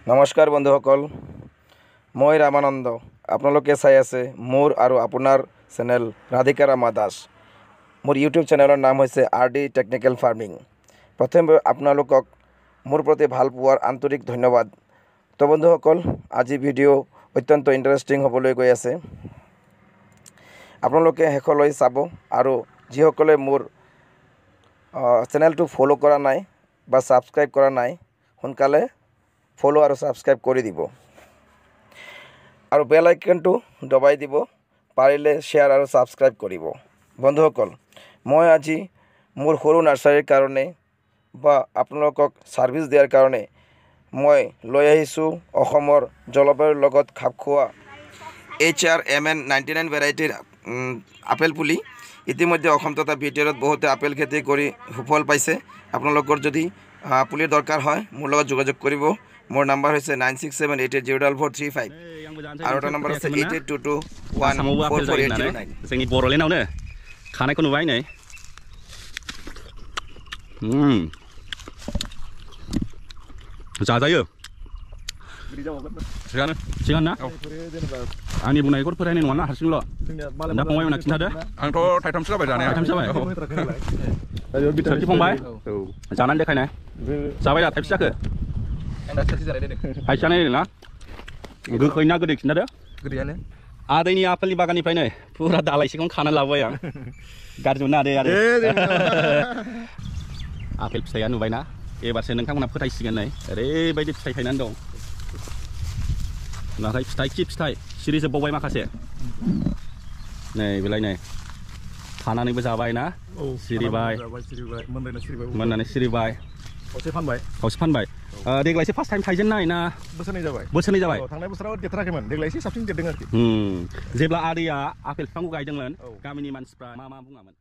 নমস্কাৰ বন্ধুসকল, মই ৰামানন্দ। আপোনালোকে চাই আছে মোৰ আৰু আপোনাৰ চেনেল ৰাধিকা ৰামা দাস। মোৰ ইউটিউব চেনেলৰ নাম হৈছে RD টেকনিকেল ফাৰ্মিং। প্ৰথমে আপোনালোকক মোৰ প্ৰতি ভাল পোৱাৰ আন্তৰিক ধন্যবাদ। তো বন্ধুসকল, আজি ভিডিঅ' অত্যন্ত ইণ্টাৰেষ্টিং হ'বলৈ গৈ আছে। আপোনালোকে শেষলৈ চাব আৰু যিসকলে মোৰ চেনেলটো ফ'ল' কৰা নাই বা ছাবস্ক্ৰাইব কৰা নাই, সোনকালে ফ'ল' আৰু ছাবস্ক্ৰাইব কৰি দিব আৰু বেল আইকনটো দবাই দিব। পাৰিলে শ্বেয়াৰ আৰু ছাবস্ক্ৰাইব কৰিব। বন্ধুসকল, মই আজি মোৰ সৰু নাৰ্চাৰীৰ কাৰণে বা আপোনালোকক ছাৰ্ভিচ দিয়াৰ কাৰণে মই লৈ আহিছোঁ অসমৰ জলবায়ুৰ লগত খাপ খোৱা HRMN 99 ভেৰাইটিৰ আপেল পুলি। ইতিমধ্যে অসম তথা ভিতৰত বহুতে আপেল খেতি কৰি সুফল পাইছে। আপোনালোকৰ যদি পুলিৰ দৰকাৰ হয় মোৰ লগত যোগাযোগ কৰিব। মোৰ নাম্বাৰ হৈছে 9678804435 আৰু এটা নাম্বাৰ আছে 8822144809। जोंनि बर'लेण्डआवनो खानायखौ नुबाय नै। जाजायो सिगां ना आंनि बुंनायखौ फोथायनाय नङा ना, हारसिंल' दा फंबाय मोना खिन्थादो। आंथ' थाइथामसो जाबाय जानाया। थाइथामसो जाबाय सोरखि फंबाय जानानै देखायनाय जाबाय दा थाइबसे जाखो थाइसे जानाय ना गोखै ना गोदै खिन्थादो। गोदैयानो आदैनि आपेलनि बागाननिफ्रायनो फुरा दालायसेखौनो खानानै लाबोबाय आं। गाज्रि मोना आदै आपेल फिथाइया नुबायना, एबारसो नोंथांमोना फोथायसिगोन नै ओरैबायदि फिथाइ थायनानै दं। नाथाय फिथाइ खि फिथाइ सिरिजोबबावबाय माखासे नै बेलाय नै खानानैबो जाबाय ना, सिरिबाय मोननानै सिरिबाय, खावसे फानबाय। देग्लायसो फार्स्ट टाइम थाइजेननाय ना बोसोरनै जाबाय? थांनाय बोसोराव देरथाराखैमोन, देग्लायसो साबसिन देरदों आरोखि। जेब्ला आदैया आपेल बिफांखौ गायदोंमोन गामिनि मानसिफ्रा मा बुङामोन?